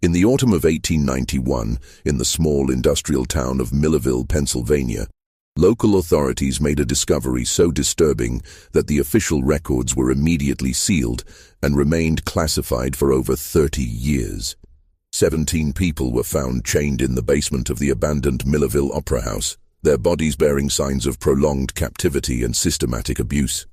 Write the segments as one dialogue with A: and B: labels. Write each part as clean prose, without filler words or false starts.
A: In the autumn of 1891, in the small industrial town of Millerville, Pennsylvania, local authorities made a discovery so disturbing that the official records were immediately sealed and remained classified for over 30 years. 17 people were found chained in the basement of the abandoned Millerville Opera House, their bodies bearing signs of prolonged captivity and systematic abuse.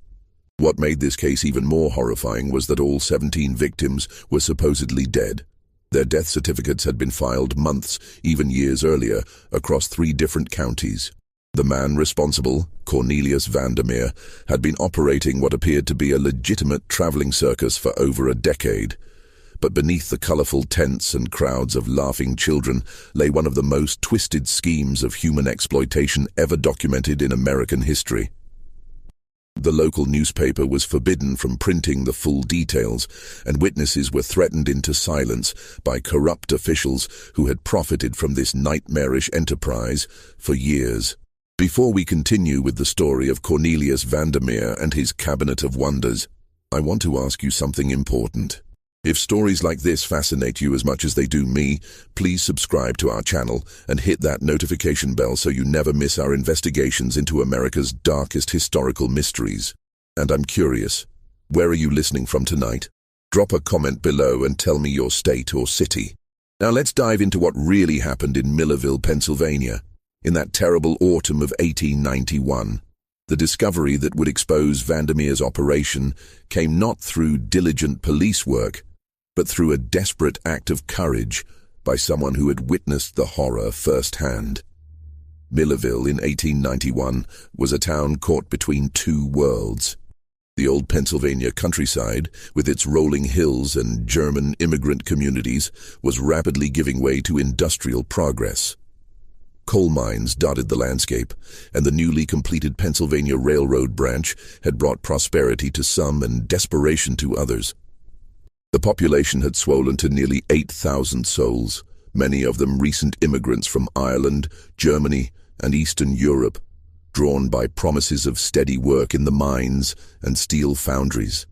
A: What made this case even more horrifying was that all 17 victims were supposedly dead. Their death certificates had been filed months, even years earlier, across 3 different counties. The man responsible, Cornelius Vandermeer, had been operating what appeared to be a legitimate traveling circus for over a decade. But beneath the colorful tents and crowds of laughing children lay one of the most twisted schemes of human exploitation ever documented in American history. The local newspaper was forbidden from printing the full details, and witnesses were threatened into silence by corrupt officials who had profited from this nightmarish enterprise for years. Before we continue with the story of Cornelius Vandermeer and his Cabinet of Wonders, I want to ask you something important. If stories like this fascinate you as much as they do me, please subscribe to our channel and hit that notification bell so you never miss our investigations into America's darkest historical mysteries. And I'm curious, where are you listening from tonight? Drop a comment below and tell me your state or city. Now let's dive into what really happened in Millerville, Pennsylvania, in that terrible autumn of 1891. The discovery that would expose Vandermeer's operation came not through diligent police work, but through a desperate act of courage by someone who had witnessed the horror firsthand. Millerville in 1891 was a town caught between 2 worlds. The old Pennsylvania countryside, with its rolling hills and German immigrant communities, was rapidly giving way to industrial progress. Coal mines dotted the landscape, and the newly completed Pennsylvania Railroad branch had brought prosperity to some and desperation to others. The population had swollen to nearly 8,000 souls, many of them recent immigrants from Ireland, Germany, and Eastern Europe, drawn by promises of steady work in the mines and steel foundries.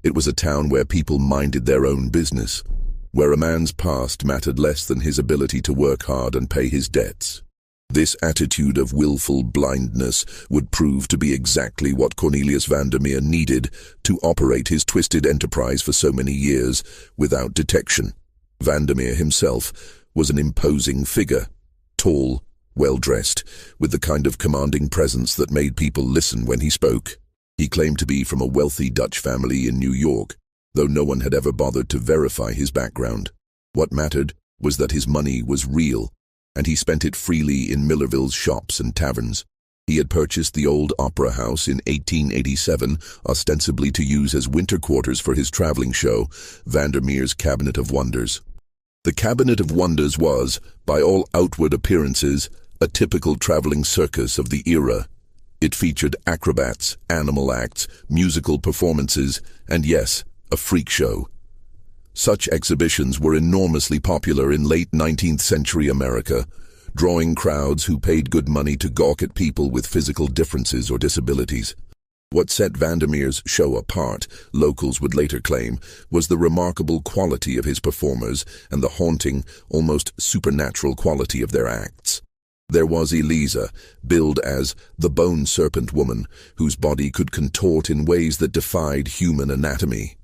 A: It was a town where people minded their own business, where a man's past mattered less than his ability to work hard and pay his debts. This attitude of willful blindness would prove to be exactly what Cornelius Vandermeer needed to operate his twisted enterprise for so many years without detection. Vandermeer himself was an imposing figure, tall, well-dressed, with the kind of commanding presence that made people listen when he spoke. He claimed to be from a wealthy Dutch family in New York, though no one had ever bothered to verify his background. What mattered was that his money was real, and he spent it freely in Millerville's shops and taverns. He had purchased the old opera house in 1887, ostensibly to use as winter quarters for his traveling show, Vandermeer's Cabinet of Wonders. The Cabinet of Wonders was, by all outward appearances, a typical traveling circus of the era. It featured acrobats, animal acts, musical performances, and yes, a freak show. Such exhibitions were enormously popular in late 19th century America, drawing crowds who paid good money to gawk at people with physical differences or disabilities. What set Vandermeer's show apart, locals would later claim, was the remarkable quality of his performers and the haunting, almost supernatural quality of their acts. There was Eliza, billed as the Bone Serpent Woman, whose body could contort in ways that defied human anatomy.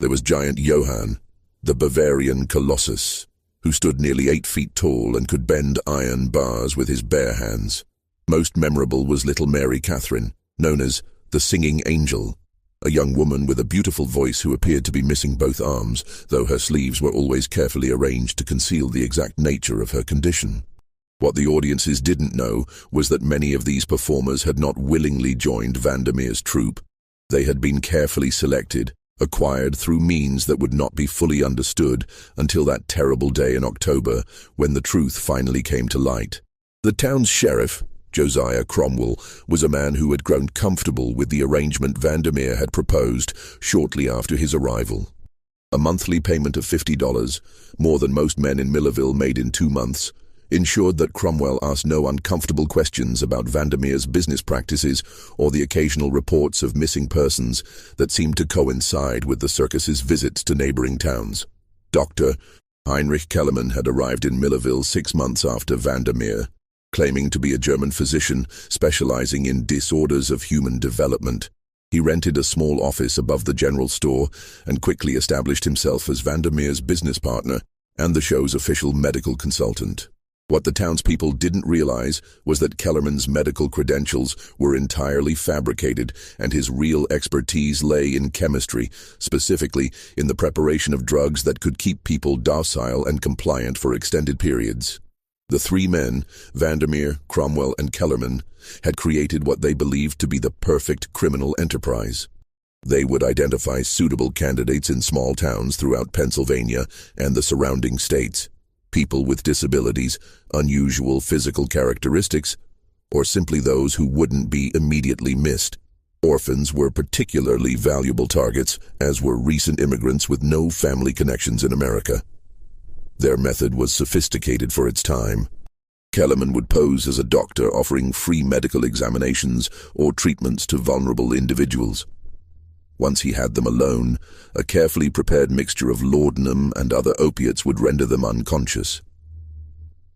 A: There was giant Johann, the Bavarian Colossus, who stood nearly 8 feet tall and could bend iron bars with his bare hands. Most memorable was little Mary Catherine, known as the Singing Angel, a young woman with a beautiful voice who appeared to be missing both arms, though her sleeves were always carefully arranged to conceal the exact nature of her condition. What the audiences didn't know was that many of these performers had not willingly joined Vandermeer's troupe. They had been carefully selected, acquired through means that would not be fully understood until that terrible day in October when the truth finally came to light. The town's sheriff, Josiah Cromwell, was a man who had grown comfortable with the arrangement Vandermeer had proposed shortly after his arrival. A monthly payment of $50, more than most men in Millerville made in 2 months, ensured that Cromwell asked no uncomfortable questions about Vandermeer's business practices or the occasional reports of missing persons that seemed to coincide with the circus's visits to neighboring towns. Dr. Heinrich Kellerman had arrived in Millerville 6 months after Vandermeer, claiming to be a German physician specializing in disorders of human development. He rented a small office above the general store and quickly established himself as Vandermeer's business partner and the show's official medical consultant. What the townspeople didn't realize was that Kellerman's medical credentials were entirely fabricated, and his real expertise lay in chemistry, specifically in the preparation of drugs that could keep people docile and compliant for extended periods. The three men, Vandermeer, Cromwell, and Kellerman, had created what they believed to be the perfect criminal enterprise. They would identify suitable candidates in small towns throughout Pennsylvania and the surrounding states. People with disabilities, unusual physical characteristics, or simply those who wouldn't be immediately missed. Orphans were particularly valuable targets, as were recent immigrants with no family connections in America. Their method was sophisticated for its time. Kellerman would pose as a doctor offering free medical examinations or treatments to vulnerable individuals. Once he had them alone, a carefully prepared mixture of laudanum and other opiates would render them unconscious.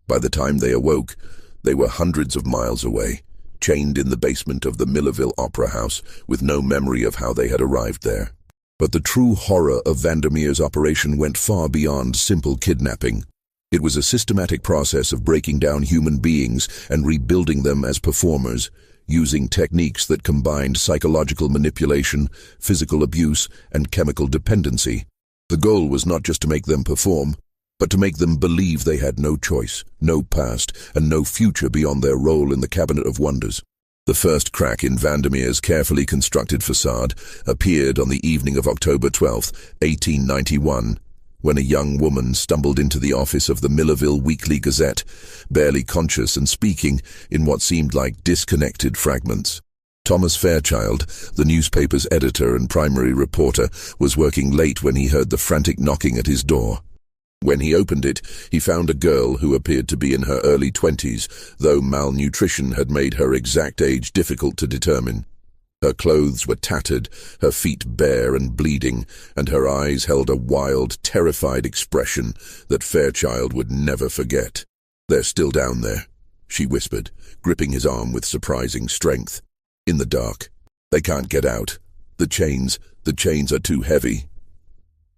A: By the time they awoke, they were hundreds of miles away, chained in the basement of the Millerville Opera House with no memory of how they had arrived there. But the true horror of Vandermeer's operation went far beyond simple kidnapping. It was a systematic process of breaking down human beings and rebuilding them as performers, using techniques that combined psychological manipulation, physical abuse, and chemical dependency. The goal was not just to make them perform, but to make them believe they had no choice, no past, and no future beyond their role in the Cabinet of Wonders. The first crack in Vandermeer's carefully constructed facade appeared on the evening of October 12, 1891, when a young woman stumbled into the office of the Millerville Weekly Gazette, barely conscious and speaking in what seemed like disconnected fragments. Thomas Fairchild, the newspaper's editor and primary reporter, was working late when he heard the frantic knocking at his door. When he opened it, he found a girl who appeared to be in her early 20s, though malnutrition had made her exact age difficult to determine. Her clothes were tattered, her feet bare and bleeding, and her eyes held a wild, terrified expression that Fairchild would never forget. "They're still down there," she whispered, gripping his arm with surprising strength. "In the dark. They can't get out. The chains are too heavy."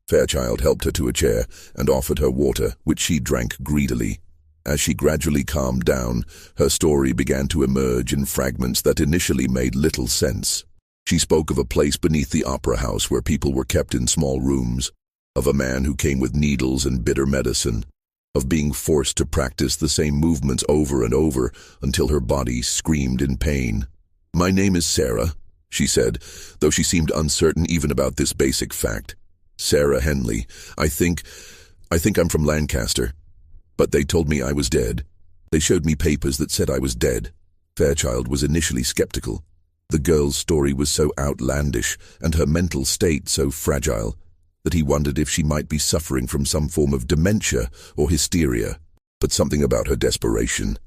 A: Fairchild helped her to a chair and offered her water, which she drank greedily. As she gradually calmed down, her story began to emerge in fragments that initially made little sense. She spoke of a place beneath the opera house where people were kept in small rooms, of a man who came with needles and bitter medicine, of being forced to practice the same movements over and over until her body screamed in pain. "My name is Sarah," she said, though she seemed uncertain even about this basic fact. "Sarah Henley. I think I'm from Lancaster. But they told me I was dead. They showed me papers that said I was dead." Fairchild was initially skeptical. The girl's story was so outlandish and her mental state so fragile that he wondered if she might be suffering from some form of dementia or hysteria. But something about her desperation,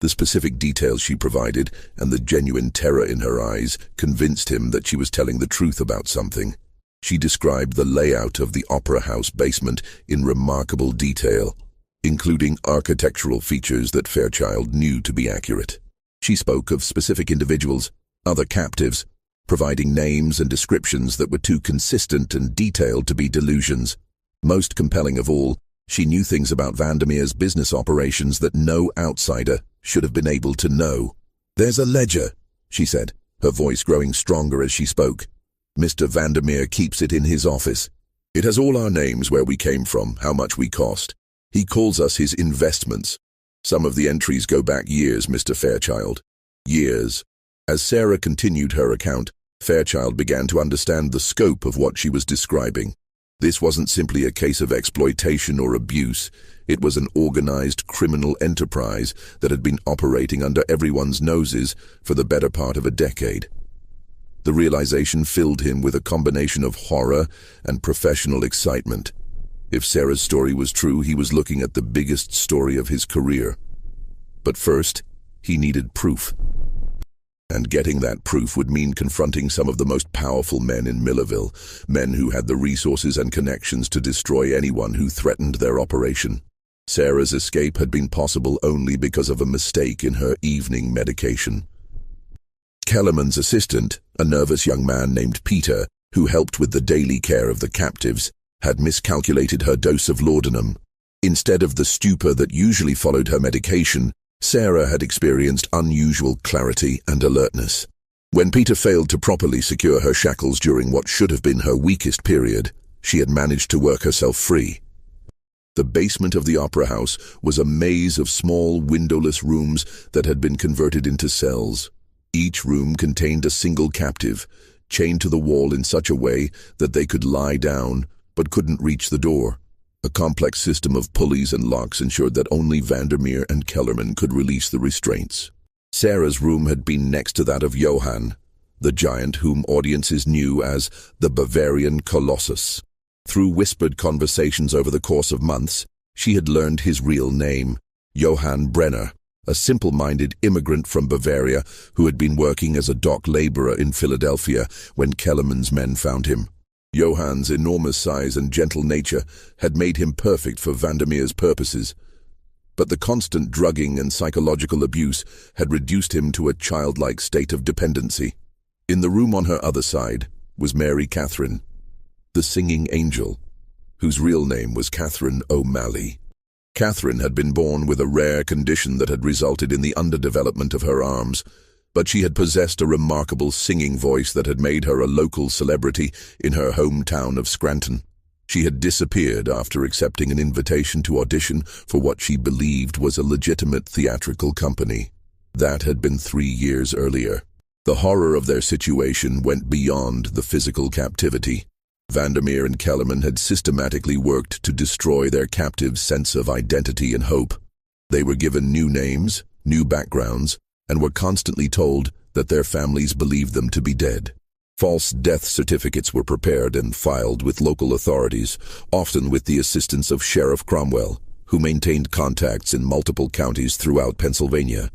A: the specific details she provided, and the genuine terror in her eyes convinced him that she was telling the truth about something. She described the layout of the opera house basement in remarkable detail, including architectural features that Fairchild knew to be accurate. She spoke of specific individuals, other captives, providing names and descriptions that were too consistent and detailed to be delusions. Most compelling of all, she knew things about Vandermeer's business operations that no outsider should have been able to know. "There's a ledger," she said, her voice growing stronger as she spoke. "Mr. Vandermeer keeps it in his office. It has all our names, where we came from, how much we cost. He calls us his investments. Some of the entries go back years, Mr. Fairchild. Years." As Sarah continued her account, Fairchild began to understand the scope of what she was describing. This wasn't simply a case of exploitation or abuse. It was an organized criminal enterprise that had been operating under everyone's noses for the better part of a decade. The realization filled him with a combination of horror and professional excitement. If Sarah's story was true, he was looking at the biggest story of his career. But first, he needed proof. And getting that proof would mean confronting some of the most powerful men in Millerville, men who had the resources and connections to destroy anyone who threatened their operation. Sarah's escape had been possible only because of a mistake in her evening medication. Kellerman's assistant, a nervous young man named Peter, who helped with the daily care of the captives, had miscalculated her dose of laudanum. Instead of the stupor that usually followed her medication, Sarah had experienced unusual clarity and alertness. When Peter failed to properly secure her shackles during what should have been her weakest period, she had managed to work herself free. The basement of the opera house was a maze of small, windowless rooms that had been converted into cells. Each room contained a single captive, chained to the wall in such a way that they could lie down but couldn't reach the door. A complex system of pulleys and locks ensured that only Vandermeer and Kellerman could release the restraints. Sarah's room had been next to that of Johann, the giant whom audiences knew as the Bavarian Colossus. Through whispered conversations over the course of months, she had learned his real name, Johann Brenner, a simple-minded immigrant from Bavaria who had been working as a dock laborer in Philadelphia when Kellerman's men found him. Johann's enormous size and gentle nature had made him perfect for Vandermeer's purposes, but the constant drugging and psychological abuse had reduced him to a childlike state of dependency. In the room on her other side was Mary Catherine, the singing angel, whose real name was Catherine O'Malley. Catherine had been born with a rare condition that had resulted in the underdevelopment of her arms, but she had possessed a remarkable singing voice that had made her a local celebrity in her hometown of Scranton. She had disappeared after accepting an invitation to audition for what she believed was a legitimate theatrical company. That had been 3 years earlier. The horror of their situation went beyond the physical captivity. Vandermeer and Kellerman had systematically worked to destroy their captives' sense of identity and hope. They were given new names, new backgrounds, and were constantly told that their families believed them to be dead. False death certificates were prepared and filed with local authorities, often with the assistance of Sheriff Cromwell, who maintained contacts in multiple counties throughout Pennsylvania.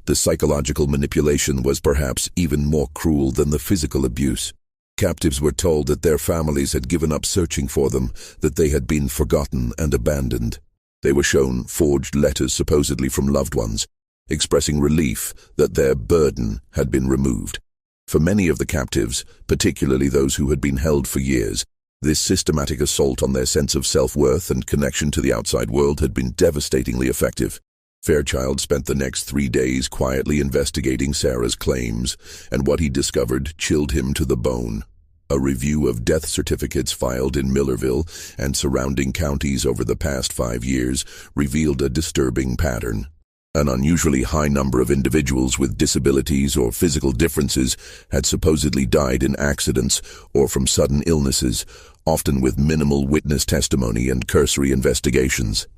A: The psychological manipulation was perhaps even more cruel than the physical abuse. Captives were told that their families had given up searching for them, that they had been forgotten and abandoned. They were shown forged letters supposedly from loved ones, expressing relief that their burden had been removed. For many of the captives, particularly those who had been held for years, this systematic assault on their sense of self-worth and connection to the outside world had been devastatingly effective. Fairchild spent the next 3 days quietly investigating Sarah's claims, and what he discovered chilled him to the bone. A review of death certificates filed in Millerville and surrounding counties over the past 5 years revealed a disturbing pattern. An unusually high number of individuals with disabilities or physical differences had supposedly died in accidents or from sudden illnesses, often with minimal witness testimony and cursory investigations.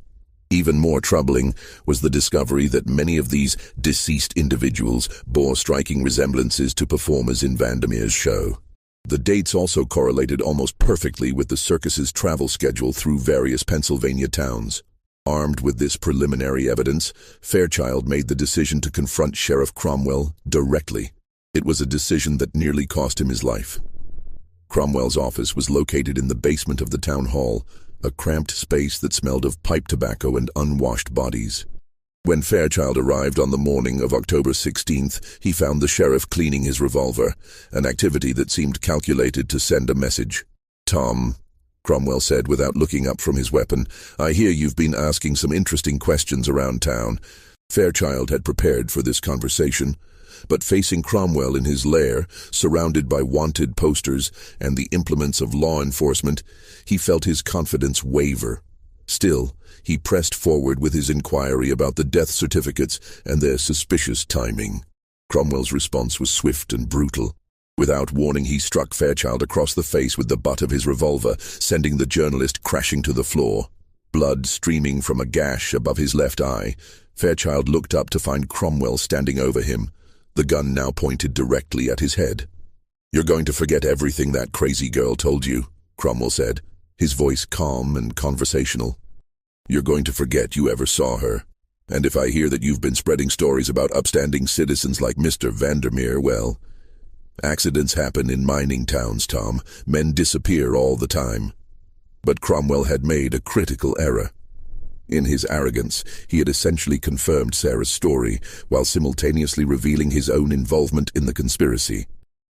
A: Even more troubling was the discovery that many of these deceased individuals bore striking resemblances to performers in Vandermeer's show. The dates also correlated almost perfectly with the circus's travel schedule through various Pennsylvania towns. Armed with this preliminary evidence, Fairchild made the decision to confront Sheriff Cromwell directly. It was a decision that nearly cost him his life. Cromwell's office was located in the basement of the town hall, a cramped space that smelled of pipe tobacco and unwashed bodies. When Fairchild arrived on the morning of October 16th, he found the sheriff cleaning his revolver, an activity that seemed calculated to send a message. "Tom," Cromwell said without looking up from his weapon, "I hear you've been asking some interesting questions around town." Fairchild had prepared for this conversation, but facing Cromwell in his lair, surrounded by wanted posters and the implements of law enforcement, he felt his confidence waver. Still, he pressed forward with his inquiry about the death certificates and their suspicious timing. Cromwell's response was swift and brutal. Without warning, he struck Fairchild across the face with the butt of his revolver, sending the journalist crashing to the floor. Blood streaming from a gash above his left eye, Fairchild looked up to find Cromwell standing over him, the gun now pointed directly at his head. "You're going to forget everything that crazy girl told you," Cromwell said, his voice calm and conversational. "You're going to forget you ever saw her. And if I hear that you've been spreading stories about upstanding citizens like Mr. Vandermeer, well, accidents happen in mining towns, Tom. Men disappear all the time. But Cromwell had made a critical error. In his arrogance, he had essentially confirmed Sarah's story, while simultaneously revealing his own involvement in the conspiracy.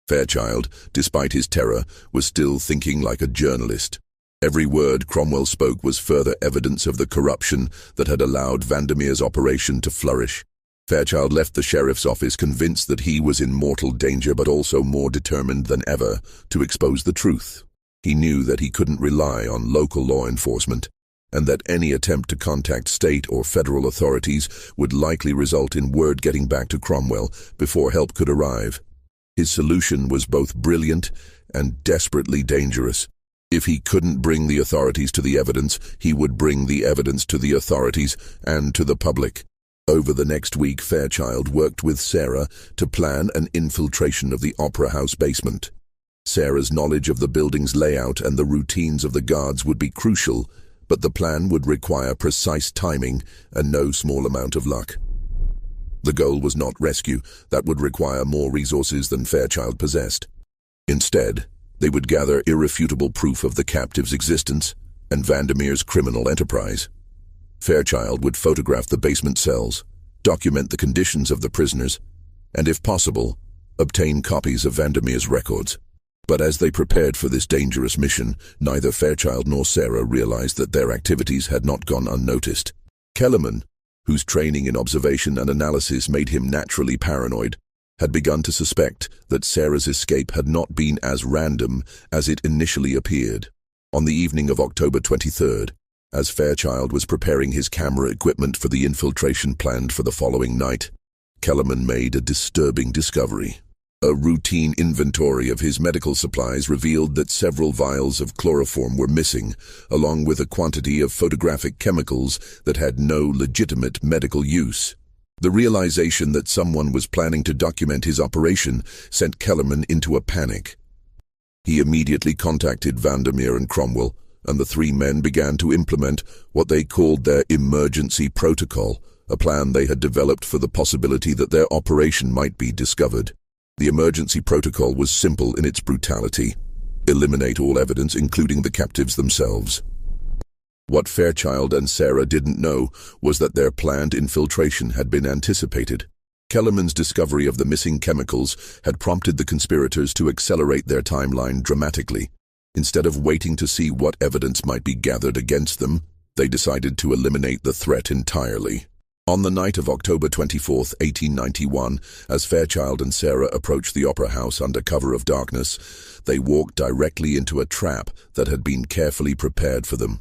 A: Fairchild, despite his terror, was still thinking like a journalist. Every word Cromwell spoke was further evidence of the corruption that had allowed Vandermeer's operation to flourish. Fairchild left the sheriff's office convinced that he was in mortal danger, but also more determined than ever to expose the truth. He knew that he couldn't rely on local law enforcement, and that any attempt to contact state or federal authorities would likely result in word getting back to Cromwell before help could arrive. His solution was both brilliant and desperately dangerous. If he couldn't bring the authorities to the evidence, he would bring the evidence to the authorities and to the public. Over the next week, Fairchild worked with Sarah to plan an infiltration of the Opera House basement. Sarah's knowledge of the building's layout and the routines of the guards would be crucial, but the plan would require precise timing and no small amount of luck. The goal was not rescue. That would require more resources than Fairchild possessed. Instead, they would gather irrefutable proof of the captive's existence and Vandermeer's criminal enterprise. Fairchild would photograph the basement cells, document the conditions of the prisoners, and if possible, obtain copies of Vandermeer's records. But as they prepared for this dangerous mission, neither Fairchild nor Sarah realized that their activities had not gone unnoticed. Kellerman, whose training in observation and analysis made him naturally paranoid, had begun to suspect that Sarah's escape had not been as random as it initially appeared. On the evening of October 23rd, as Fairchild was preparing his camera equipment for the infiltration planned for the following night, Kellerman made a disturbing discovery. A routine inventory of his medical supplies revealed that several vials of chloroform were missing, along with a quantity of photographic chemicals that had no legitimate medical use. The realization that someone was planning to document his operation sent Kellerman into a panic. He immediately contacted Vandermeer and Cromwell, and the three men began to implement what they called their emergency protocol, a plan they had developed for the possibility that their operation might be discovered. The emergency protocol was simple in its brutality. Eliminate all evidence, including the captives themselves. What Fairchild and Sarah didn't know was that their planned infiltration had been anticipated. Kellerman's discovery of the missing chemicals had prompted the conspirators to accelerate their timeline dramatically. Instead of waiting to see what evidence might be gathered against them, they decided to eliminate the threat entirely. On the night of October 24, 1891, as Fairchild and Sarah approached the Opera House under cover of darkness, they walked directly into a trap that had been carefully prepared for them.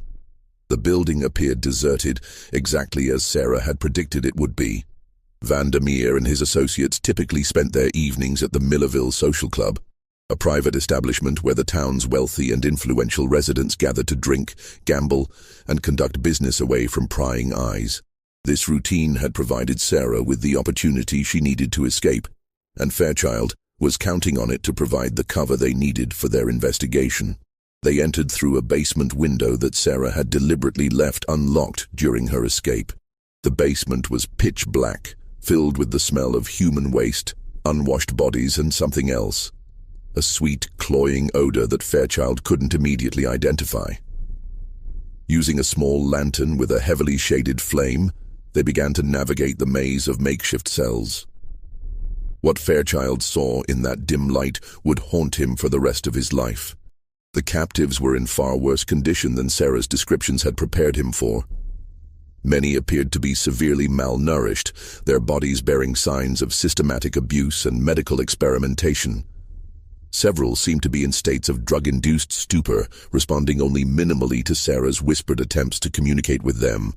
A: The building appeared deserted, exactly as Sarah had predicted it would be. Vandermeer and his associates typically spent their evenings at the Millerville Social Club, a private establishment where the town's wealthy and influential residents gathered to drink, gamble, and conduct business away from prying eyes. This routine had provided Sarah with the opportunity she needed to escape, and Fairchild was counting on it to provide the cover they needed for their investigation. They entered through a basement window that Sarah had deliberately left unlocked during her escape. The basement was pitch black, filled with the smell of human waste, unwashed bodies, and something else. A sweet, cloying odor that Fairchild couldn't immediately identify. Using a small lantern with a heavily shaded flame, they began to navigate the maze of makeshift cells. What Fairchild saw in that dim light would haunt him for the rest of his life. The captives were in far worse condition than Sarah's descriptions had prepared him for. Many appeared to be severely malnourished, their bodies bearing signs of systematic abuse and medical experimentation. Several seemed to be in states of drug-induced stupor, responding only minimally to Sarah's whispered attempts to communicate with them.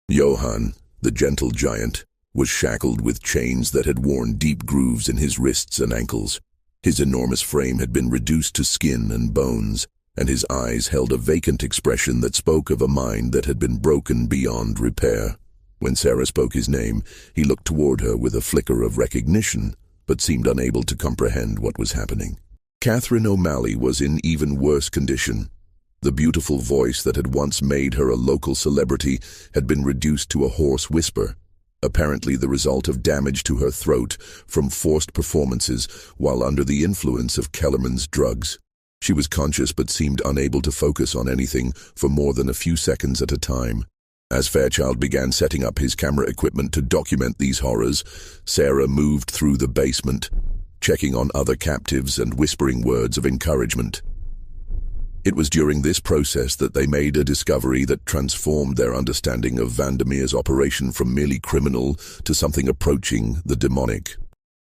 A: Johann, the gentle giant, was shackled with chains that had worn deep grooves in his wrists and ankles. His enormous frame had been reduced to skin and bones, and his eyes held a vacant expression that spoke of a mind that had been broken beyond repair. When Sarah spoke his name, he looked toward her with a flicker of recognition, but seemed unable to comprehend what was happening. Catherine O'Malley was in even worse condition. The beautiful voice that had once made her a local celebrity had been reduced to a hoarse whisper, apparently the result of damage to her throat from forced performances while under the influence of Kellerman's drugs. She was conscious but seemed unable to focus on anything for more than a few seconds at a time. As Fairchild began setting up his camera equipment to document these horrors, Sarah moved through the basement, checking on other captives and whispering words of encouragement. It was during this process that they made a discovery that transformed their understanding of Vandermeer's operation from merely criminal to something approaching the demonic.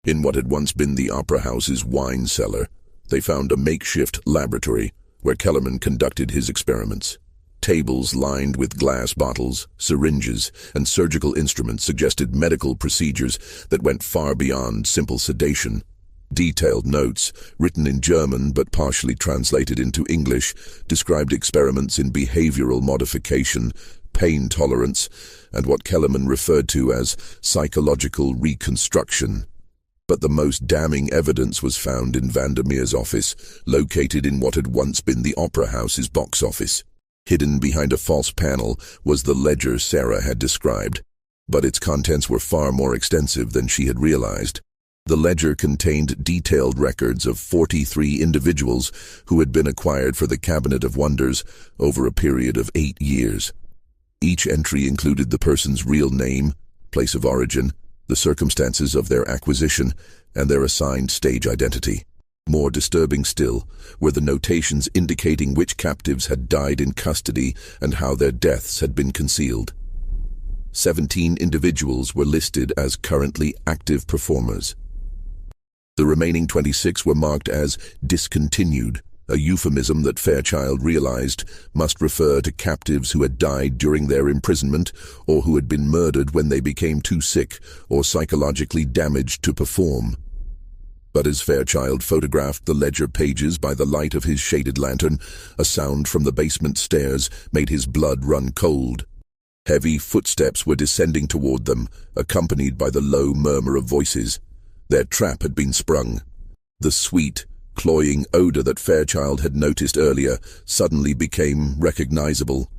A: In what had once been the Opera House's wine cellar, they found a makeshift laboratory where Kellerman conducted his experiments. Tables lined with glass bottles, syringes, and surgical instruments suggested medical procedures that went far beyond simple sedation. Detailed notes, written in German but partially translated into English, described experiments in behavioral modification, pain tolerance, and what Kellerman referred to as psychological reconstruction. But the most damning evidence was found in Vandermeer's office, located in what had once been the Opera House's box office. Hidden behind a false panel was the ledger Sarah had described, but its contents were far more extensive than she had realized. The ledger contained detailed records of 43 individuals who had been acquired for the Cabinet of Wonders over a period of 8 years. Each entry included the person's real name, place of origin, the circumstances of their acquisition, and their assigned stage identity. More disturbing still were the notations indicating which captives had died in custody and how their deaths had been concealed. 17 individuals were listed as currently active performers. The remaining 26 were marked as discontinued, a euphemism that Fairchild realized must refer to captives who had died during their imprisonment or who had been murdered when they became too sick or psychologically damaged to perform. But as Fairchild photographed the ledger pages by the light of his shaded lantern, a sound from the basement stairs made his blood run cold. Heavy footsteps were descending toward them, accompanied by the low murmur of voices. Their trap had been sprung. The sweet, cloying odor that Fairchild had noticed earlier suddenly became recognizable.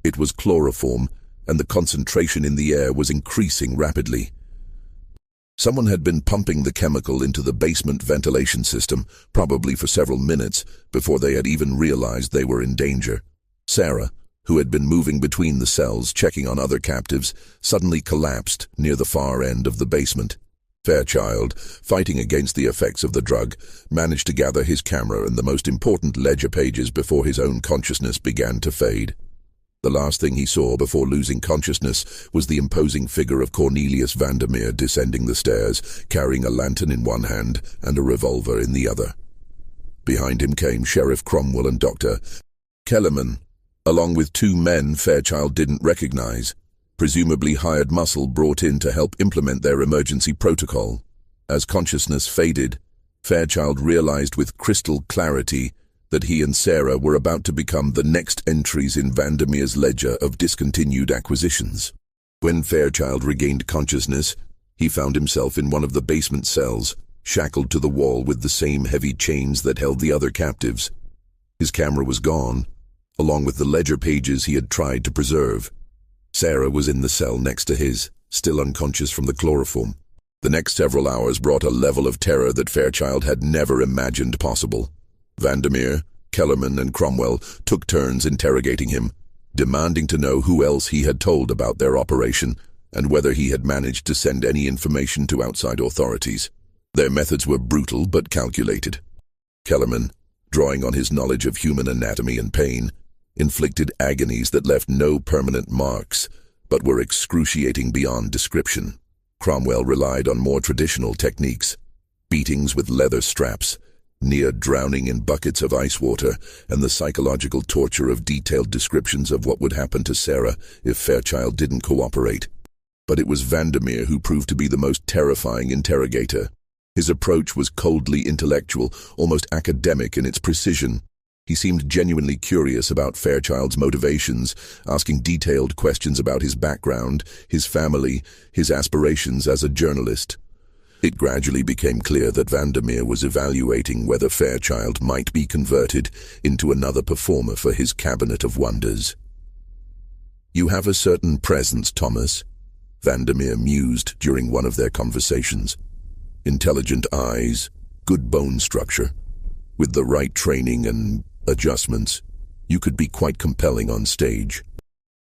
A: It was chloroform, and the concentration in the air was increasing rapidly. Someone had been pumping the chemical into the basement ventilation system, probably for several minutes, before they had even realized they were in danger. Sarah, who had been moving between the cells checking on other captives, suddenly collapsed near the far end of the basement. Fairchild, fighting against the effects of the drug, managed to gather his camera and the most important ledger pages before his own consciousness began to fade. The last thing he saw before losing consciousness was the imposing figure of Cornelius Vandermeer descending the stairs, carrying a lantern in one hand and a revolver in the other. Behind him came Sheriff Cromwell and Dr. Kellerman, along with 2 men Fairchild didn't recognize, presumably hired muscle brought in to help implement their emergency protocol. As consciousness faded, Fairchild realized with crystal clarity that he and Sarah were about to become the next entries in Vandermeer's ledger of discontinued acquisitions. When Fairchild regained consciousness, he found himself in one of the basement cells, shackled to the wall with the same heavy chains that held the other captives. His camera was gone, along with the ledger pages he had tried to preserve. Sarah was in the cell next to his, still unconscious from the chloroform. The next several hours brought a level of terror that Fairchild had never imagined possible. Vandermeer, Kellerman, and Cromwell took turns interrogating him, demanding to know who else he had told about their operation and whether he had managed to send any information to outside authorities. Their methods were brutal but calculated. Kellerman, drawing on his knowledge of human anatomy and pain, inflicted agonies that left no permanent marks, but were excruciating beyond description. Cromwell relied on more traditional techniques, beatings with leather straps, near drowning in buckets of ice water, and the psychological torture of detailed descriptions of what would happen to Sarah if Fairchild didn't cooperate. But it was Vandermeer who proved to be the most terrifying interrogator. His approach was coldly intellectual, almost academic in its precision. He seemed genuinely curious about Fairchild's motivations, asking detailed questions about his background, his family, his aspirations as a journalist. It gradually became clear that Vandermeer was evaluating whether Fairchild might be converted into another performer for his Cabinet of Wonders. "You have a certain presence, Thomas," Vandermeer mused during one of their conversations. Intelligent eyes, good bone structure. With the right training and adjustments, you could be quite compelling on stage.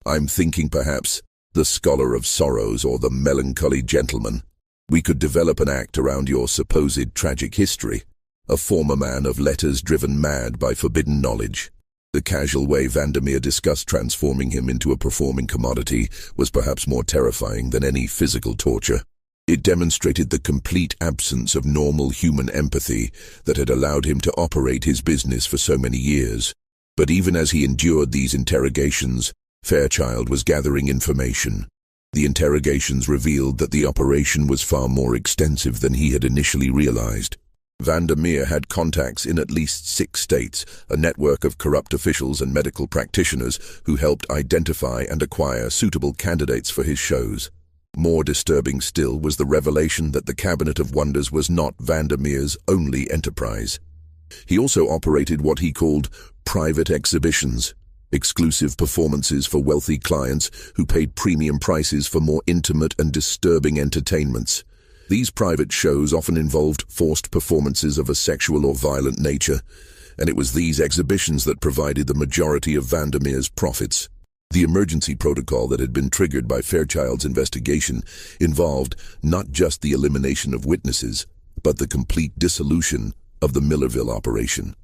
A: I'm thinking perhaps the Scholar of Sorrows or the Melancholy Gentleman. We could develop an act around your supposed tragic history, a former man of letters driven mad by forbidden knowledge. The casual way Vandermeer discussed transforming him into a performing commodity was perhaps more terrifying than any physical torture. It demonstrated the complete absence of normal human empathy that had allowed him to operate his business for so many years. But even as he endured these interrogations, Fairchild was gathering information. The interrogations revealed that the operation was far more extensive than he had initially realized. Vandermeer had contacts in at least 6 states, a network of corrupt officials and medical practitioners who helped identify and acquire suitable candidates for his shows. More disturbing still was the revelation that the Cabinet of Wonders was not Vandermeer's only enterprise. He also operated what he called private exhibitions, exclusive performances for wealthy clients who paid premium prices for more intimate and disturbing entertainments. These private shows often involved forced performances of a sexual or violent nature, and it was these exhibitions that provided the majority of Vandermeer's profits. The emergency protocol that had been triggered by Fairchild's investigation involved not just the elimination of witnesses, but the complete dissolution of the Millerville operation.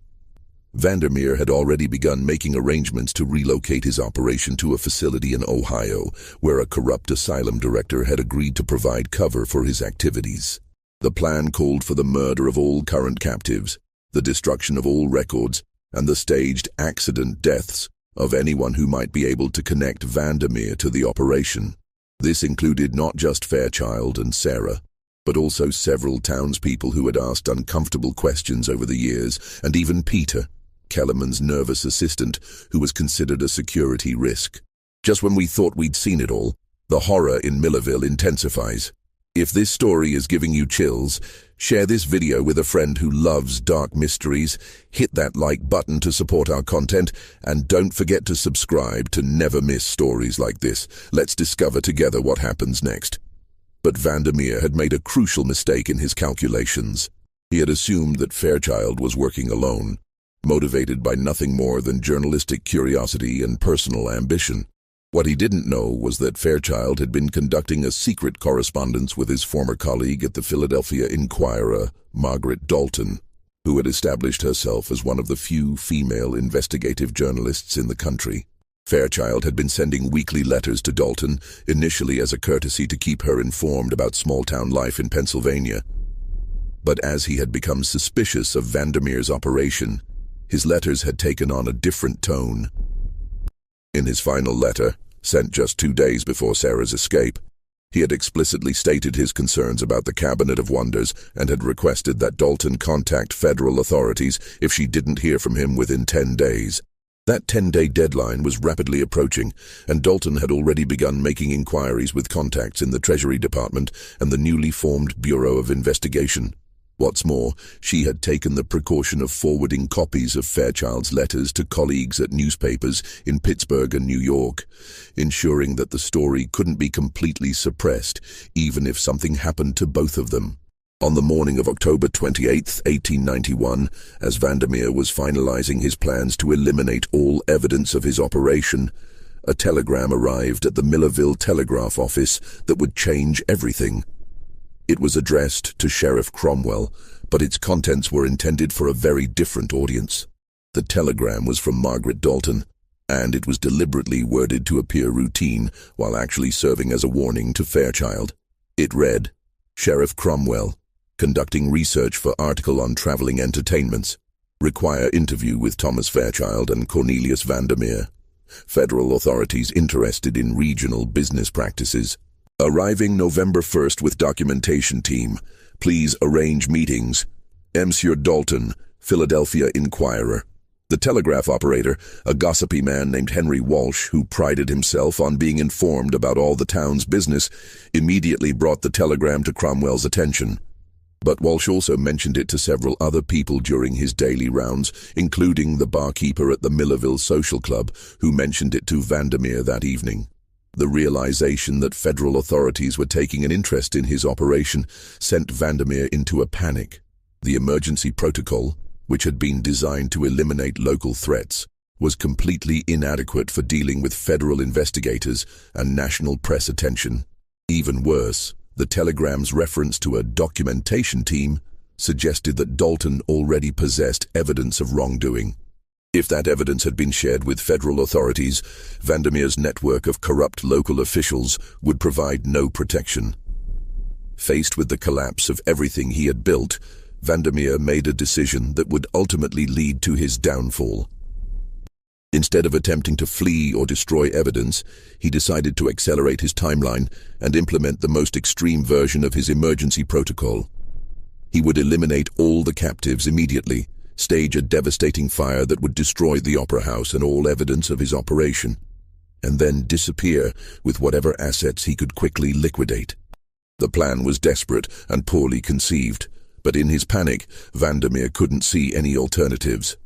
A: Vandermeer had already begun making arrangements to relocate his operation to a facility in Ohio, where a corrupt asylum director had agreed to provide cover for his activities. The plan called for the murder of all current captives, the destruction of all records, and the staged accident deaths of anyone who might be able to connect Vandermeer to the operation. This included not just Fairchild and Sarah, but also several townspeople who had asked uncomfortable questions over the years, and even Peter, Kellerman's nervous assistant, who was considered a security risk. Just when we thought we'd seen it all, the horror in Millerville intensifies. If this story is giving you chills, share this video with a friend who loves dark mysteries, hit that like button to support our content, and don't forget to subscribe to never miss stories like this. Let's discover together what happens next. But Vandermeer had made a crucial mistake in his calculations. He had assumed that Fairchild was working alone, motivated by nothing more than journalistic curiosity and personal ambition. What he didn't know was that Fairchild had been conducting a secret correspondence with his former colleague at the Philadelphia Inquirer, Margaret Dalton, who had established herself as one of the few female investigative journalists in the country. Fairchild had been sending weekly letters to Dalton, initially as a courtesy to keep her informed about small-town life in Pennsylvania. But as he had become suspicious of Vandermeer's operation, his letters had taken on a different tone. In his final letter, sent just 2 days before Sarah's escape, he had explicitly stated his concerns about the Cabinet of Wonders and had requested that Dalton contact federal authorities if she didn't hear from him within 10 days. That 10-day deadline was rapidly approaching, and Dalton had already begun making inquiries with contacts in the Treasury Department and the newly formed Bureau of Investigation. What's more, she had taken the precaution of forwarding copies of Fairchild's letters to colleagues at newspapers in Pittsburgh and New York, ensuring that the story couldn't be completely suppressed, even if something happened to both of them. On the morning of October 28, 1891, as Vandermeer was finalizing his plans to eliminate all evidence of his operation, a telegram arrived at the Millerville Telegraph Office that would change everything. It was addressed to Sheriff Cromwell, but its contents were intended for a very different audience. The telegram was from Margaret Dalton, and it was deliberately worded to appear routine while actually serving as a warning to Fairchild. It read, "Sheriff Cromwell, conducting research for article on traveling entertainments. Require interview with Thomas Fairchild and Cornelius Vandermeer. Federal authorities interested in regional business practices. Arriving November 1st with documentation team. Please arrange meetings. Monsieur Dalton, Philadelphia Inquirer." The telegraph operator, a gossipy man named Henry Walsh, who prided himself on being informed about all the town's business, immediately brought the telegram to Cromwell's attention. But Walsh also mentioned it to several other people during his daily rounds, including the barkeeper at the Millerville Social Club, who mentioned it to Vandermeer that evening. The realization that federal authorities were taking an interest in his operation sent Vandermeer into a panic. The emergency protocol, which had been designed to eliminate local threats, was completely inadequate for dealing with federal investigators and national press attention. Even worse, the telegram's reference to a documentation team suggested that Dalton already possessed evidence of wrongdoing. If that evidence had been shared with federal authorities, Vandermeer's network of corrupt local officials would provide no protection. Faced with the collapse of everything he had built, Vandermeer made a decision that would ultimately lead to his downfall. Instead of attempting to flee or destroy evidence, he decided to accelerate his timeline and implement the most extreme version of his emergency protocol. He would eliminate all the captives immediately, stage a devastating fire that would destroy the opera house and all evidence of his operation, and then disappear with whatever assets he could quickly liquidate. The plan was desperate and poorly conceived, but in his panic, Vandermeer couldn't see any alternatives.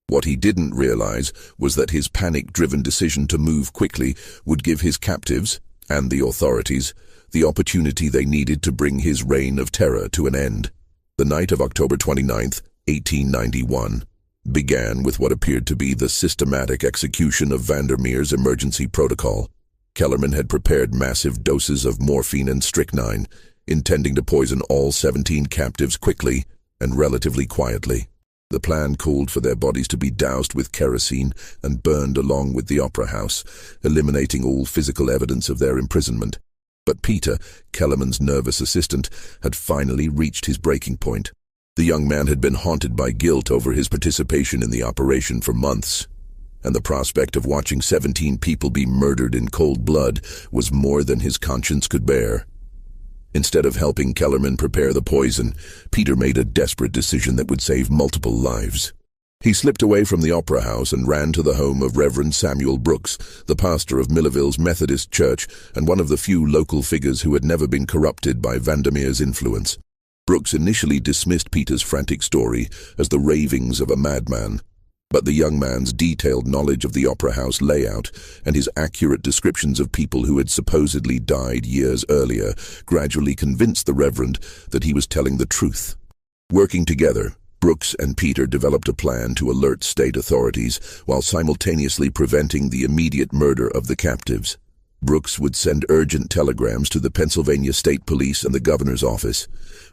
A: What he didn't realize was that his panic-driven decision to move quickly would give his captives, and the authorities, the opportunity they needed to bring his reign of terror to an end. The night of October 29th, 1891, began with what appeared to be the systematic execution of Vandermeer's emergency protocol. Kellerman had prepared massive doses of morphine and strychnine, intending to poison all 17 captives quickly and relatively quietly. The plan called for their bodies to be doused with kerosene and burned along with the opera house, eliminating all physical evidence of their imprisonment. But Peter, Kellerman's nervous assistant, had finally reached his breaking point. The young man had been haunted by guilt over his participation in the operation for months, and the prospect of watching 17 people be murdered in cold blood was more than his conscience could bear. Instead of helping Kellerman prepare the poison, Peter made a desperate decision that would save multiple lives. He slipped away from the opera house and ran to the home of Reverend Samuel Brooks, the pastor of Millerville's Methodist Church and one of the few local figures who had never been corrupted by Vandermeer's influence. Brooks initially dismissed Peter's frantic story as the ravings of a madman, but the young man's detailed knowledge of the opera house layout and his accurate descriptions of people who had supposedly died years earlier gradually convinced the Reverend that he was telling the truth. Working together, Brooks and Peter developed a plan to alert state authorities while simultaneously preventing the immediate murder of the captives. Brooks would send urgent telegrams to the Pennsylvania State Police and the governor's office,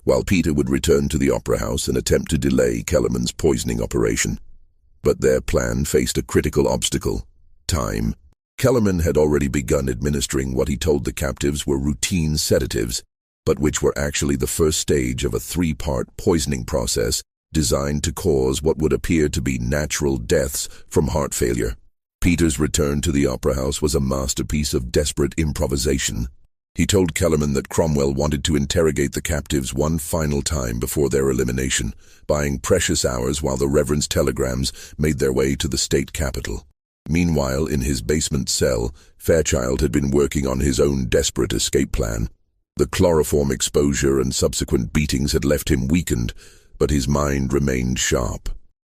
A: while Peter would return to the opera house and attempt to delay Kellerman's poisoning operation. But their plan faced a critical obstacle: time. Kellerman had already begun administering what he told the captives were routine sedatives, but which were actually the first stage of a three-part poisoning process designed to cause what would appear to be natural deaths from heart failure. Peter's return to the opera house was a masterpiece of desperate improvisation. He told Kellerman that Cromwell wanted to interrogate the captives one final time before their elimination, buying precious hours while the Reverend's telegrams made their way to the state capital. Meanwhile, in his basement cell, Fairchild had been working on his own desperate escape plan. The chloroform exposure and subsequent beatings had left him weakened, but his mind remained sharp.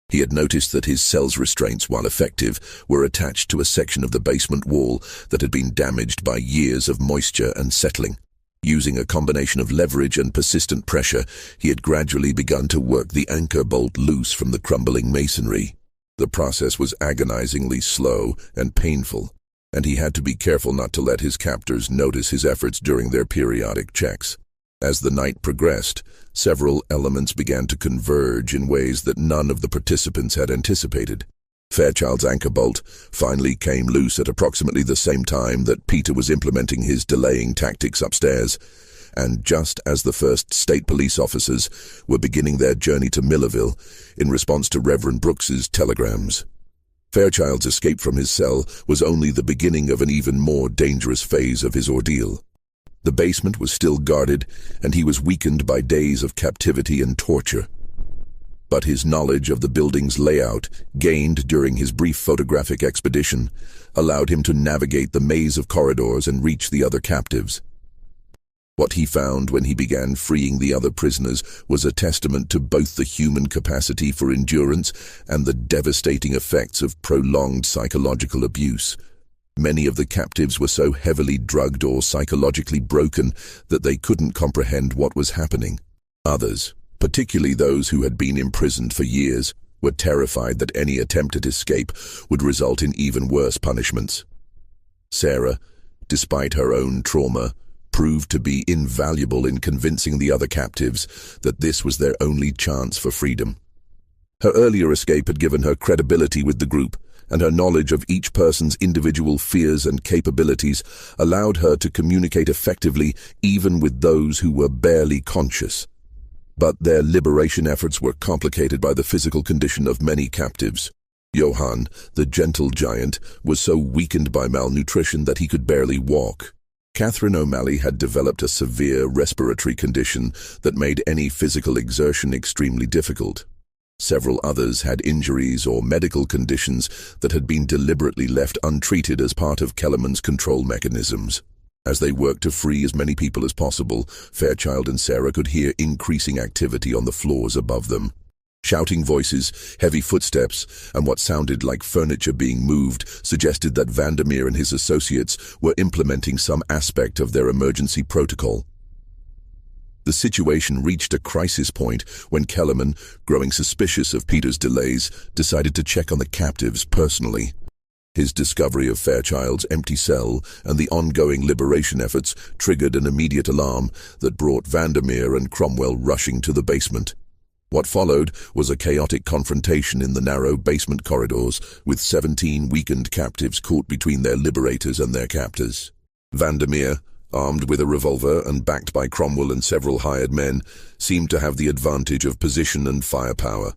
A: He had noticed that his cell's restraints, while effective, were attached to a section of the basement wall that had been damaged by years of moisture and settling. Using a combination of leverage and persistent pressure, he had gradually begun to work the anchor bolt loose from the crumbling masonry. The process was agonizingly slow and painful, and he had to be careful not to let his captors notice his efforts during their periodic checks. As the night progressed, several elements began to converge in ways that none of the participants had anticipated. Fairchild's anchor bolt finally came loose at approximately the same time that Peter was implementing his delaying tactics upstairs, and just as the first state police officers were beginning their journey to Millerville in response to Reverend Brooks's telegrams. Fairchild's escape from his cell was only the beginning of an even more dangerous phase of his ordeal. The basement was still guarded, and he was weakened by days of captivity and torture. But his knowledge of the building's layout, gained during his brief photographic expedition, allowed him to navigate the maze of corridors and reach the other captives. What he found when he began freeing the other prisoners was a testament to both the human capacity for endurance and the devastating effects of prolonged psychological abuse. Many of the captives were so heavily drugged or psychologically broken that they couldn't comprehend what was happening. Others, particularly those who had been imprisoned for years, were terrified that any attempt at escape would result in even worse punishments. Sarah, despite her own trauma, proved to be invaluable in convincing the other captives that this was their only chance for freedom. Her earlier escape had given her credibility with the group, and her knowledge of each person's individual fears and capabilities allowed her to communicate effectively even with those who were barely conscious. But their liberation efforts were complicated by the physical condition of many captives. Johann, the gentle giant, was so weakened by malnutrition that he could barely walk. Catherine O'Malley had developed a severe respiratory condition that made any physical exertion extremely difficult. Several others had injuries or medical conditions that had been deliberately left untreated as part of Kellerman's control mechanisms. As they worked to free as many people as possible, Fairchild and Sarah could hear increasing activity on the floors above them. Shouting voices, heavy footsteps, and what sounded like furniture being moved suggested that Vandermeer and his associates were implementing some aspect of their emergency protocol. The situation reached a crisis point when Kellerman, growing suspicious of Peter's delays, decided to check on the captives personally. His discovery of Fairchild's empty cell and the ongoing liberation efforts triggered an immediate alarm that brought Vandermeer and Cromwell rushing to the basement. What followed was a chaotic confrontation in the narrow basement corridors, with 17 weakened captives caught between their liberators and their captors. Vandermeer, armed with a revolver and backed by Cromwell and several hired men, seemed to have the advantage of position and firepower.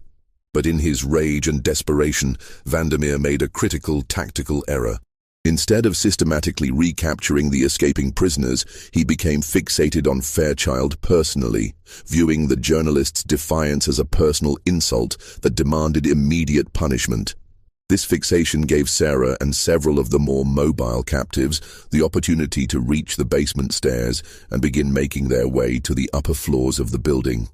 A: But in his rage and desperation, Vandermeer made a critical tactical error. Instead of systematically recapturing the escaping prisoners, he became fixated on Fairchild personally, viewing the journalist's defiance as a personal insult that demanded immediate punishment. This fixation gave Sarah and several of the more mobile captives the opportunity to reach the basement stairs and begin making their way to the upper floors of the building.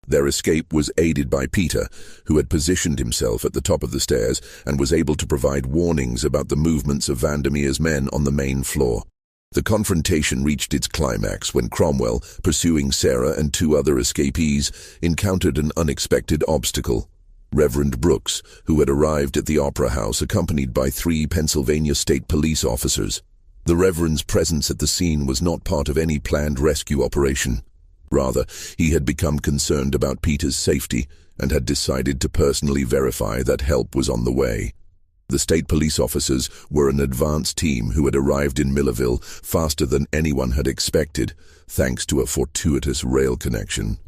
A: Their escape was aided by Peter, who had positioned himself at the top of the stairs and was able to provide warnings about the movements of Vandermeer's men on the main floor. The confrontation reached its climax when Cromwell, pursuing Sarah and two other escapees, encountered an unexpected obstacle. Reverend Brooks, who had arrived at the Opera House accompanied by 3 Pennsylvania State Police officers. The Reverend's presence at the scene was not part of any planned rescue operation. Rather, he had become concerned about Peter's safety and had decided to personally verify that help was on the way. The state police officers were an advance team who had arrived in Millerville faster than anyone had expected, thanks to a fortuitous rail connection.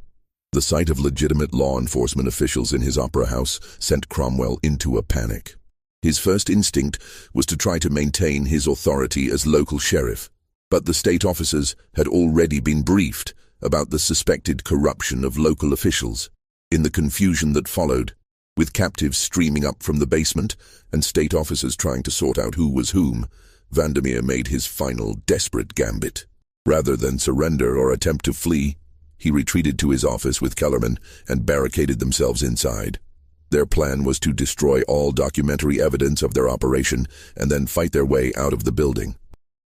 A: The sight of legitimate law enforcement officials in his opera house sent Cromwell into a panic. His first instinct was to try to maintain his authority as local sheriff, but the state officers had already been briefed about the suspected corruption of local officials. In the confusion that followed, with captives streaming up from the basement and state officers trying to sort out who was whom, Vandermeer made his final desperate gambit. Rather than surrender or attempt to flee, he retreated to his office with Kellerman and barricaded themselves inside. Their plan was to destroy all documentary evidence of their operation and then fight their way out of the building.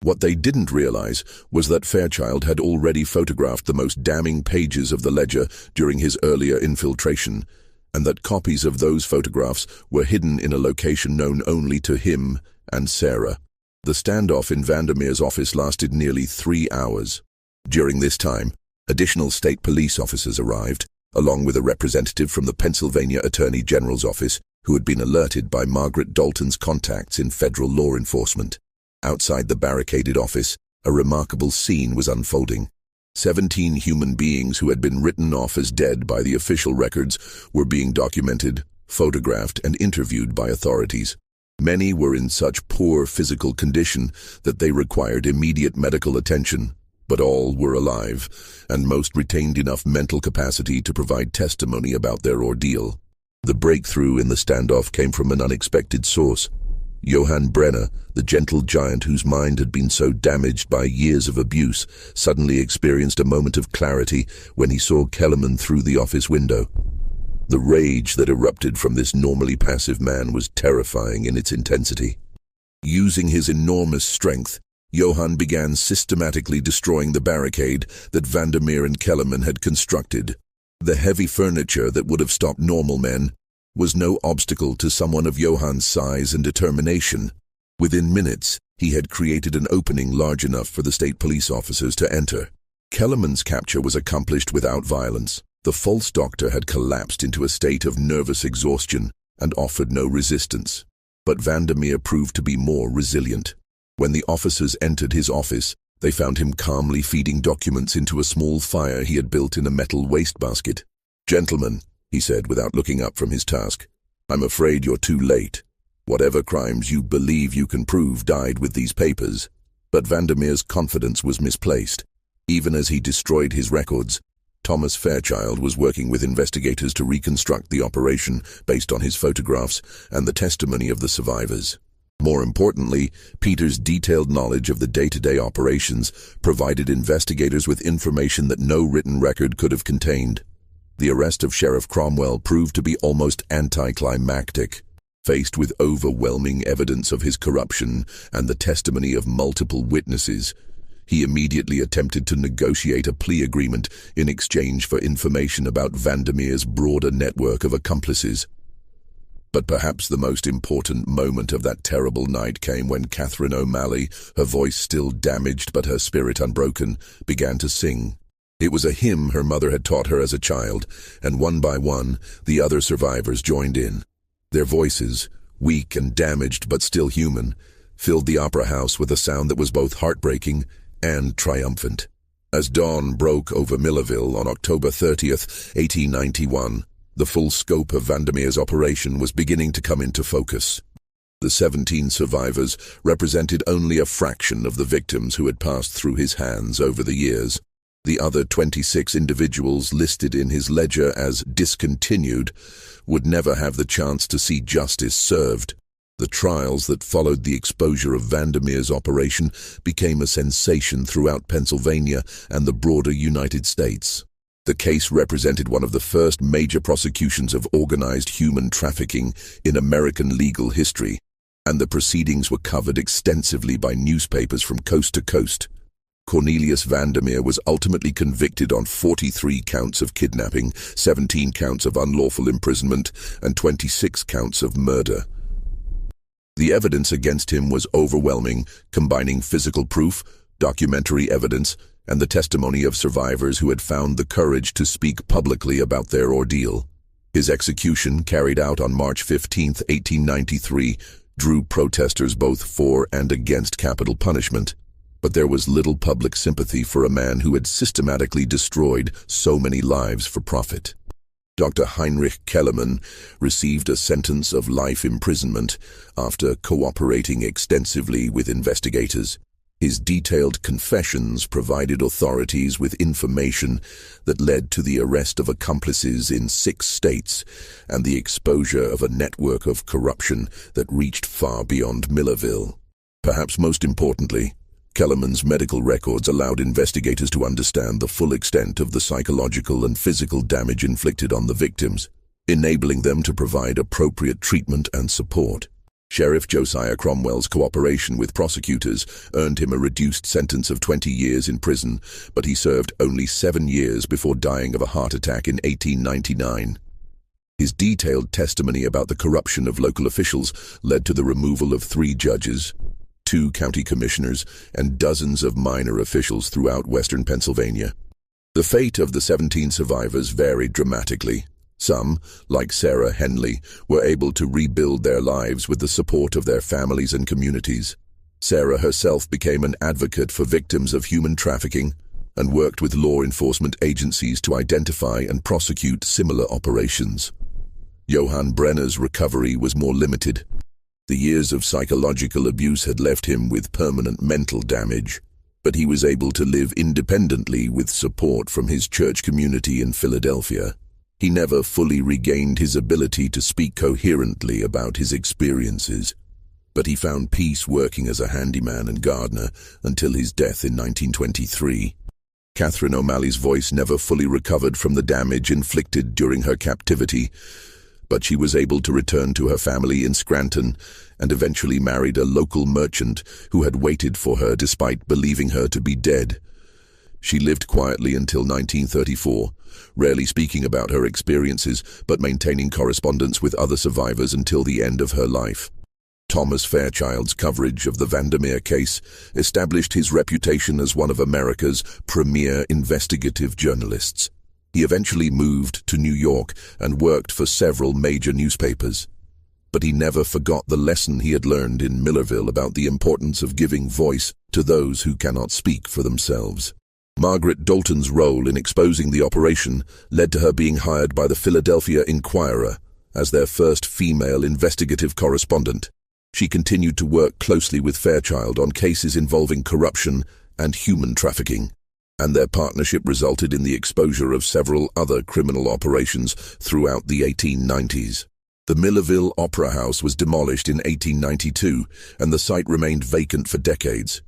A: What they didn't realize was that Fairchild had already photographed the most damning pages of the ledger during his earlier infiltration, and that copies of those photographs were hidden in a location known only to him and Sarah. The standoff in Vandermeer's office lasted nearly 3 hours. During this time, additional state police officers arrived, along with a representative from the Pennsylvania Attorney General's office who had been alerted by Margaret Dalton's contacts in federal law enforcement. Outside the barricaded office, a remarkable scene was unfolding. 17 human beings who had been written off as dead by the official records were being documented, photographed, and interviewed by authorities. Many were in such poor physical condition that they required immediate medical attention, but all were alive, and most retained enough mental capacity to provide testimony about their ordeal. The breakthrough in the standoff came from an unexpected source. Johann Brenner, the gentle giant whose mind had been so damaged by years of abuse, suddenly experienced a moment of clarity when he saw Kellerman through the office window. The rage that erupted from this normally passive man was terrifying in its intensity. Using his enormous strength, Johann began systematically destroying the barricade that Vandermeer and Kellerman had constructed. The heavy furniture that would have stopped normal men was no obstacle to someone of Johann's size and determination. Within minutes, he had created an opening large enough for the state police officers to enter. Kellerman's capture was accomplished without violence. The false doctor had collapsed into a state of nervous exhaustion and offered no resistance. But Vandermeer proved to be more resilient. When the officers entered his office, they found him calmly feeding documents into a small fire he had built in a metal wastebasket. "Gentlemen," he said without looking up from his task, "I'm afraid you're too late. Whatever crimes you believe you can prove died with these papers." But Vandermeer's confidence was misplaced. Even as he destroyed his records, Thomas Fairchild was working with investigators to reconstruct the operation based on his photographs and the testimony of the survivors. More importantly, Peter's detailed knowledge of the day-to-day operations provided investigators with information that no written record could have contained. The arrest of Sheriff Cromwell proved to be almost anticlimactic. Faced with overwhelming evidence of his corruption and the testimony of multiple witnesses, he immediately attempted to negotiate a plea agreement in exchange for information about Vandermeer's broader network of accomplices. But perhaps the most important moment of that terrible night came when Catherine O'Malley, her voice still damaged but her spirit unbroken, began to sing. It was a hymn her mother had taught her as a child, and one by one, the other survivors joined in. Their voices, weak and damaged but still human, filled the opera house with a sound that was both heartbreaking and triumphant. As dawn broke over Millerville on October 30th, 1891, the full scope of Vandermeer's operation was beginning to come into focus. The 17 survivors represented only a fraction of the victims who had passed through his hands over the years. The other 26 individuals listed in his ledger as discontinued would never have the chance to see justice served. The trials that followed the exposure of Vandermeer's operation became a sensation throughout Pennsylvania and the broader United States. The case represented one of the first major prosecutions of organized human trafficking in American legal history, and the proceedings were covered extensively by newspapers from coast to coast. Cornelius Vandermeer was ultimately convicted on 43 counts of kidnapping, 17 counts of unlawful imprisonment, and 26 counts of murder. The evidence against him was overwhelming, combining physical proof, documentary evidence, and the testimony of survivors who had found the courage to speak publicly about their ordeal. His execution, carried out on March 15, 1893, drew protesters both for and against capital punishment. But there was little public sympathy for a man who had systematically destroyed so many lives for profit. Dr. Heinrich Kellerman received a sentence of life imprisonment after cooperating extensively with investigators. His detailed confessions provided authorities with information that led to the arrest of accomplices in 6 states and the exposure of a network of corruption that reached far beyond Millerville. Perhaps most importantly, Kellerman's medical records allowed investigators to understand the full extent of the psychological and physical damage inflicted on the victims, enabling them to provide appropriate treatment and support. Sheriff Josiah Cromwell's cooperation with prosecutors earned him a reduced sentence of 20 years in prison, but he served only 7 years before dying of a heart attack in 1899. His detailed testimony about the corruption of local officials led to the removal of 3 judges, 2 county commissioners, and dozens of minor officials throughout western Pennsylvania. The fate of the 17 survivors varied dramatically. Some, like Sarah Henley, were able to rebuild their lives with the support of their families and communities. Sarah herself became an advocate for victims of human trafficking and worked with law enforcement agencies to identify and prosecute similar operations. Johann Brenner's recovery was more limited. The years of psychological abuse had left him with permanent mental damage, but he was able to live independently with support from his church community in Philadelphia. He never fully regained his ability to speak coherently about his experiences, but he found peace working as a handyman and gardener until his death in 1923. Catherine O'Malley's voice never fully recovered from the damage inflicted during her captivity, but she was able to return to her family in Scranton and eventually married a local merchant who had waited for her despite believing her to be dead. She lived quietly until 1934, rarely speaking about her experiences but maintaining correspondence with other survivors until the end of her life. Thomas Fairchild's coverage of the Vandermeer case established his reputation as one of America's premier investigative journalists. He eventually moved to New York and worked for several major newspapers. But he never forgot the lesson he had learned in Millerville about the importance of giving voice to those who cannot speak for themselves. Margaret Dalton's role in exposing the operation led to her being hired by the Philadelphia Inquirer as their first female investigative correspondent. She continued to work closely with Fairchild on cases involving corruption and human trafficking, and their partnership resulted in the exposure of several other criminal operations throughout the 1890s. The Millerville Opera House was demolished in 1892, and the site remained vacant for decades.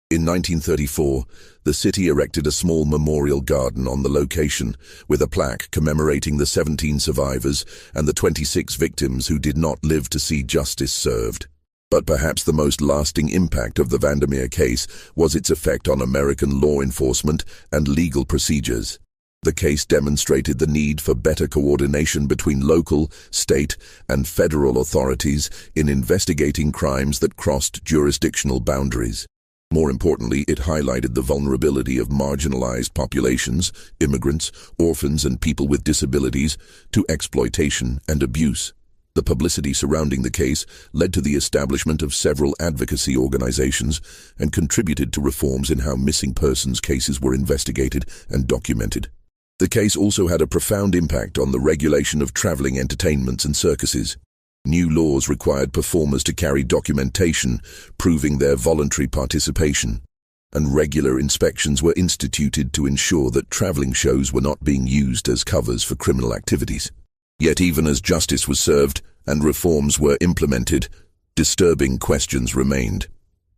A: In 1934, the city erected a small memorial garden on the location, with a plaque commemorating the 17 survivors and the 26 victims who did not live to see justice served. But perhaps the most lasting impact of the Vandermeer case was its effect on American law enforcement and legal procedures. The case demonstrated the need for better coordination between local, state, and federal authorities in investigating crimes that crossed jurisdictional boundaries. More importantly, it highlighted the vulnerability of marginalized populations, immigrants, orphans, and people with disabilities to exploitation and abuse. The publicity surrounding the case led to the establishment of several advocacy organizations and contributed to reforms in how missing persons cases were investigated and documented. The case also had a profound impact on the regulation of traveling entertainments and circuses. New laws required performers to carry documentation proving their voluntary participation, and regular inspections were instituted to ensure that traveling shows were not being used as covers for criminal activities. Yet even as justice was served and reforms were implemented, disturbing questions remained.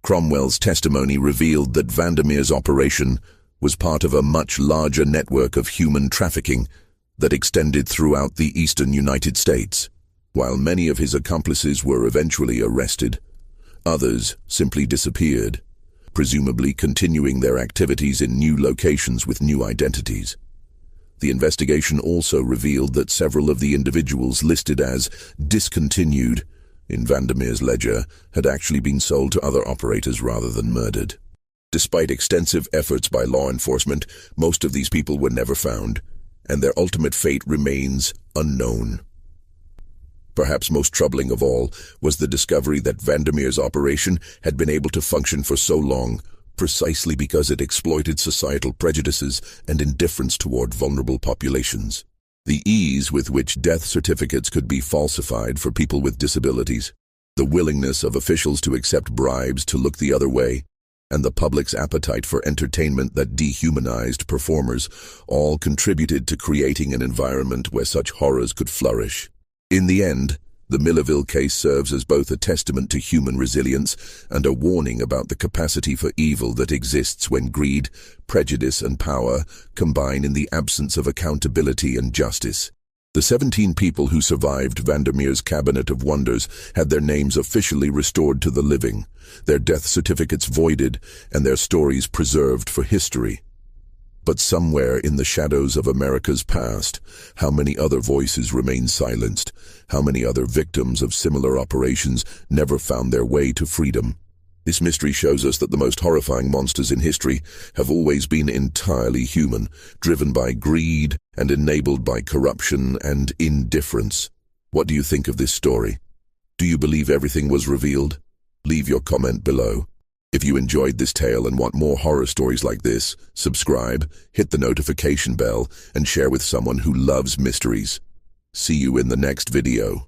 A: Cromwell's testimony revealed that Vandermeer's operation was part of a much larger network of human trafficking that extended throughout the eastern United States. While many of his accomplices were eventually arrested, others simply disappeared, presumably continuing their activities in new locations with new identities. The investigation also revealed that several of the individuals listed as discontinued in Vandermeer's ledger had actually been sold to other operators rather than murdered. Despite extensive efforts by law enforcement, most of these people were never found, and their ultimate fate remains unknown. Perhaps most troubling of all was the discovery that Vandermeer's operation had been able to function for so long precisely because it exploited societal prejudices and indifference toward vulnerable populations. The ease with which death certificates could be falsified for people with disabilities, the willingness of officials to accept bribes to look the other way, and the public's appetite for entertainment that dehumanized performers all contributed to creating an environment where such horrors could flourish. In the end, the Millerville case serves as both a testament to human resilience and a warning about the capacity for evil that exists when greed, prejudice, and power combine in the absence of accountability and justice. The 17 people who survived Vandermeer's Cabinet of Wonders had their names officially restored to the living, their death certificates voided, and their stories preserved for history. But somewhere in the shadows of America's past, how many other voices remain silenced? How many other victims of similar operations never found their way to freedom? This mystery shows us that the most horrifying monsters in history have always been entirely human, driven by greed and enabled by corruption and indifference. What do you think of this story? Do you believe everything was revealed? Leave your comment below. If you enjoyed this tale and want more horror stories like this, subscribe, hit the notification bell, and share with someone who loves mysteries. See you in the next video.